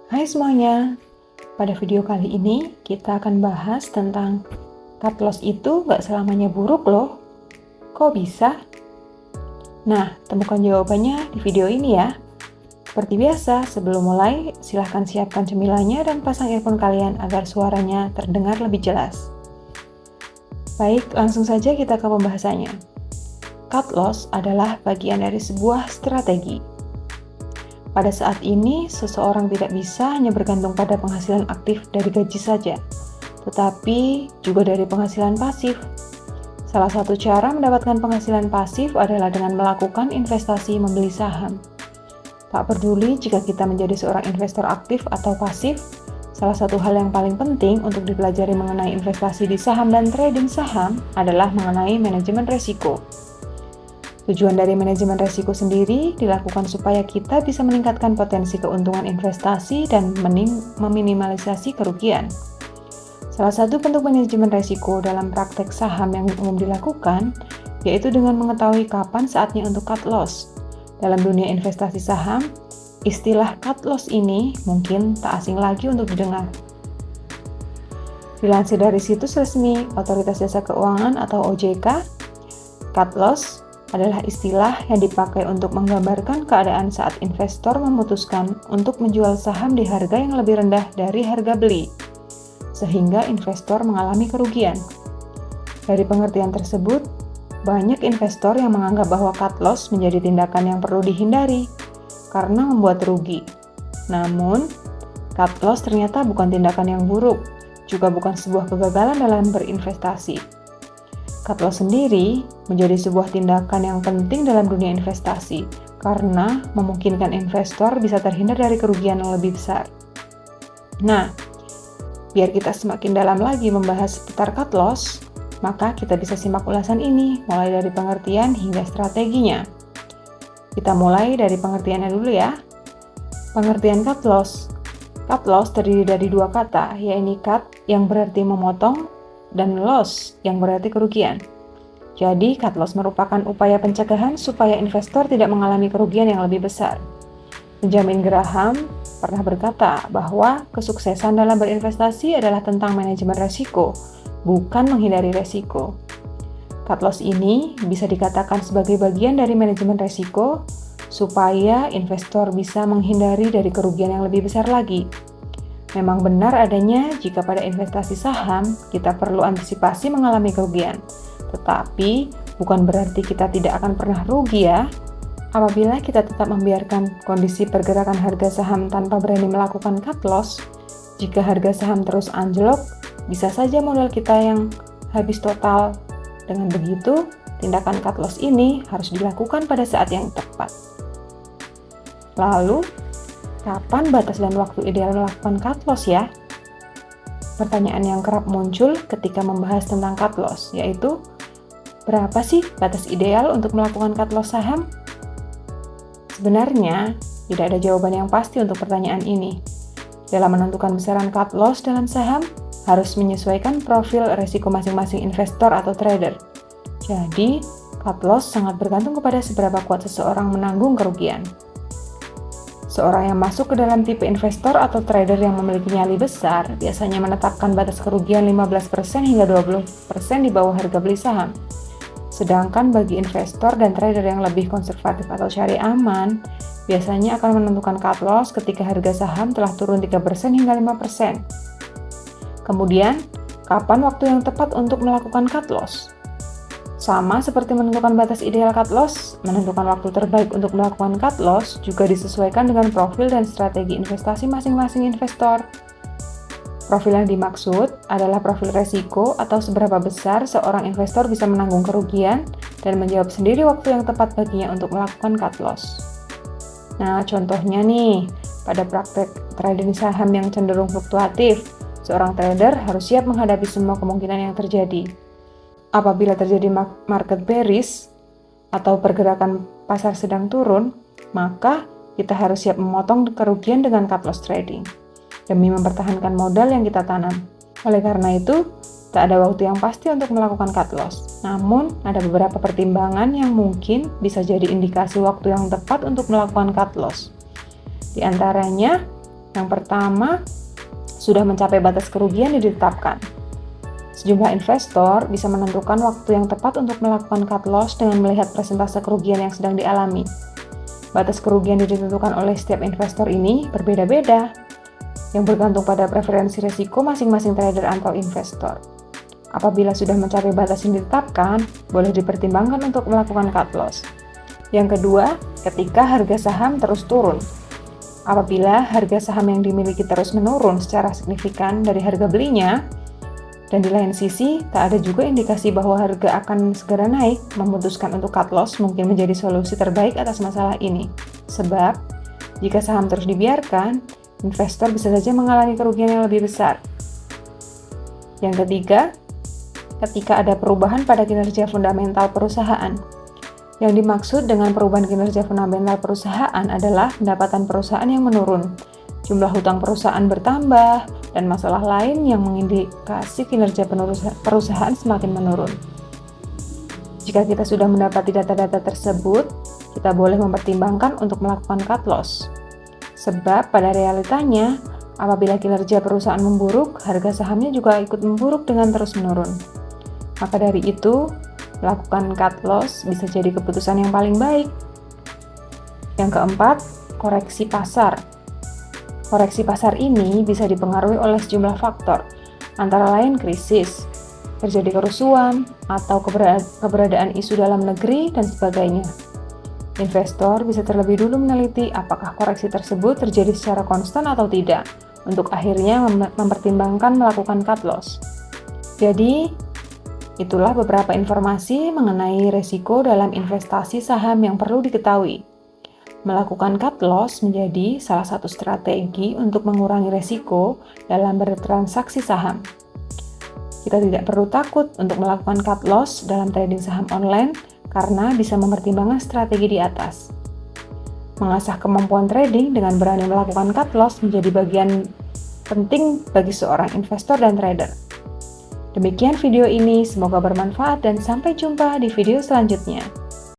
Hai semuanya, pada video kali ini kita akan bahas tentang cut loss itu gak selamanya buruk loh. Kok bisa? Nah, temukan jawabannya di video ini ya. Seperti biasa, sebelum mulai, silahkan siapkan cemilannya dan pasang earphone kalian agar suaranya terdengar lebih jelas. Baik, langsung saja kita ke pembahasannya. Cut loss adalah bagian dari sebuah strategi. Pada saat ini, seseorang tidak bisa hanya bergantung pada penghasilan aktif dari gaji saja, tetapi juga dari penghasilan pasif. Salah satu cara mendapatkan penghasilan pasif adalah dengan melakukan investasi membeli saham. Tak peduli jika kita menjadi seorang investor aktif atau pasif, salah satu hal yang paling penting untuk dipelajari mengenai investasi di saham dan trading saham adalah mengenai manajemen risiko. Tujuan dari manajemen risiko sendiri dilakukan supaya kita bisa meningkatkan potensi keuntungan investasi dan meminimalisasi kerugian. Salah satu bentuk manajemen risiko dalam praktek saham yang umum dilakukan, yaitu dengan mengetahui kapan saatnya untuk cut loss. Dalam dunia investasi saham, istilah cut loss ini mungkin tak asing lagi untuk didengar. Dilansir dari situs resmi Otoritas Jasa Keuangan atau OJK, cut loss adalah istilah yang dipakai untuk menggambarkan keadaan saat investor memutuskan untuk menjual saham di harga yang lebih rendah dari harga beli, sehingga investor mengalami kerugian. Dari pengertian tersebut, banyak investor yang menganggap bahwa cut loss menjadi tindakan yang perlu dihindari karena membuat rugi. Namun, cut loss ternyata bukan tindakan yang buruk, juga bukan sebuah kegagalan dalam berinvestasi. Cut loss sendiri menjadi sebuah tindakan yang penting dalam dunia investasi karena memungkinkan investor bisa terhindar dari kerugian yang lebih besar. Nah, biar kita semakin dalam lagi membahas seputar cut loss, maka kita bisa simak ulasan ini mulai dari pengertian hingga strateginya. Kita mulai dari pengertiannya dulu ya. Pengertian cut loss. Cut loss terdiri dari dua kata, yaitu cut yang berarti memotong dan loss yang berarti kerugian. Jadi, cut loss merupakan upaya pencegahan supaya investor tidak mengalami kerugian yang lebih besar. Benjamin Graham pernah berkata bahwa kesuksesan dalam berinvestasi adalah tentang manajemen risiko, bukan menghindari risiko. Cut loss ini bisa dikatakan sebagai bagian dari manajemen risiko supaya investor bisa menghindari dari kerugian yang lebih besar lagi. Memang benar adanya jika pada investasi saham kita perlu antisipasi mengalami kerugian. Tetapi bukan berarti kita tidak akan pernah rugi ya. Apabila kita tetap membiarkan kondisi pergerakan harga saham tanpa berani melakukan cut loss, jika harga saham terus anjlok, bisa saja modal kita yang habis total. Dengan begitu, tindakan cut loss ini harus dilakukan pada saat yang tepat. Lalu, kapan batas dan waktu ideal melakukan cut loss ya? Pertanyaan yang kerap muncul ketika membahas tentang cut loss, yaitu berapa sih batas ideal untuk melakukan cut loss saham? Sebenarnya, tidak ada jawaban yang pasti untuk pertanyaan ini. Dalam menentukan besaran cut loss dalam saham, harus menyesuaikan profil risiko masing-masing investor atau trader. Jadi, cut loss sangat bergantung kepada seberapa kuat seseorang menanggung kerugian. Seorang yang masuk ke dalam tipe investor atau trader yang memiliki nyali besar biasanya menetapkan batas kerugian 15% hingga 20% di bawah harga beli saham. Sedangkan bagi investor dan trader yang lebih konservatif atau cari aman, biasanya akan menentukan cut loss ketika harga saham telah turun 3% hingga 5%. Kemudian, kapan waktu yang tepat untuk melakukan cut loss? Sama seperti menentukan batas ideal cut loss, menentukan waktu terbaik untuk melakukan cut loss juga disesuaikan dengan profil dan strategi investasi masing-masing investor. Profil yang dimaksud adalah profil resiko atau seberapa besar seorang investor bisa menanggung kerugian dan menjawab sendiri waktu yang tepat baginya untuk melakukan cut loss. Nah, contohnya nih, pada praktek trading saham yang cenderung fluktuatif, seorang trader harus siap menghadapi semua kemungkinan yang terjadi. Apabila terjadi market bearish atau pergerakan pasar sedang turun, maka kita harus siap memotong kerugian dengan cut loss trading demi mempertahankan modal yang kita tanam. Oleh karena itu, tak ada waktu yang pasti untuk melakukan cut loss. Namun, ada beberapa pertimbangan yang mungkin bisa jadi indikasi waktu yang tepat untuk melakukan cut loss. Di antaranya, Yang pertama, sudah mencapai batas kerugian yang ditetapkan. Sejumlah investor bisa menentukan waktu yang tepat untuk melakukan cut loss dengan melihat persentase kerugian yang sedang dialami. Batas kerugian yang ditentukan oleh setiap investor ini berbeda-beda, yang bergantung pada preferensi risiko masing-masing trader atau investor. Apabila sudah mencapai batas yang ditetapkan, boleh dipertimbangkan untuk melakukan cut loss. Yang kedua, ketika harga saham terus turun. Apabila harga saham yang dimiliki terus menurun secara signifikan dari harga belinya, dan di lain sisi, tak ada juga indikasi bahwa harga akan segera naik, memutuskan untuk cut loss mungkin menjadi solusi terbaik atas masalah ini. Sebab, jika saham terus dibiarkan, investor bisa saja mengalami kerugian yang lebih besar. Yang ketiga, ketika ada perubahan pada kinerja fundamental perusahaan. Yang dimaksud dengan perubahan kinerja fundamental perusahaan adalah pendapatan perusahaan yang menurun, jumlah hutang perusahaan bertambah, dan masalah lain yang mengindikasi kinerja perusahaan semakin menurun. Jika kita sudah mendapati data-data tersebut, kita boleh mempertimbangkan untuk melakukan cut loss. Sebab pada realitanya, apabila kinerja perusahaan memburuk, harga sahamnya juga ikut memburuk dengan terus menurun. Maka dari itu, melakukan cut loss bisa jadi keputusan yang paling baik. Yang keempat, koreksi pasar. Koreksi pasar ini bisa dipengaruhi oleh sejumlah faktor, antara lain krisis, terjadi kerusuhan, atau keberadaan isu dalam negeri, dan sebagainya. Investor bisa terlebih dulu meneliti apakah koreksi tersebut terjadi secara konstan atau tidak, untuk akhirnya mempertimbangkan melakukan cut loss. Jadi, itulah beberapa informasi mengenai risiko dalam investasi saham yang perlu diketahui. Melakukan cut loss menjadi salah satu strategi untuk mengurangi risiko dalam bertransaksi saham. Kita tidak perlu takut untuk melakukan cut loss dalam trading saham online karena bisa mempertimbangkan strategi di atas. Mengasah kemampuan trading dengan berani melakukan cut loss menjadi bagian penting bagi seorang investor dan trader. Demikian video ini, semoga bermanfaat dan sampai jumpa di video selanjutnya.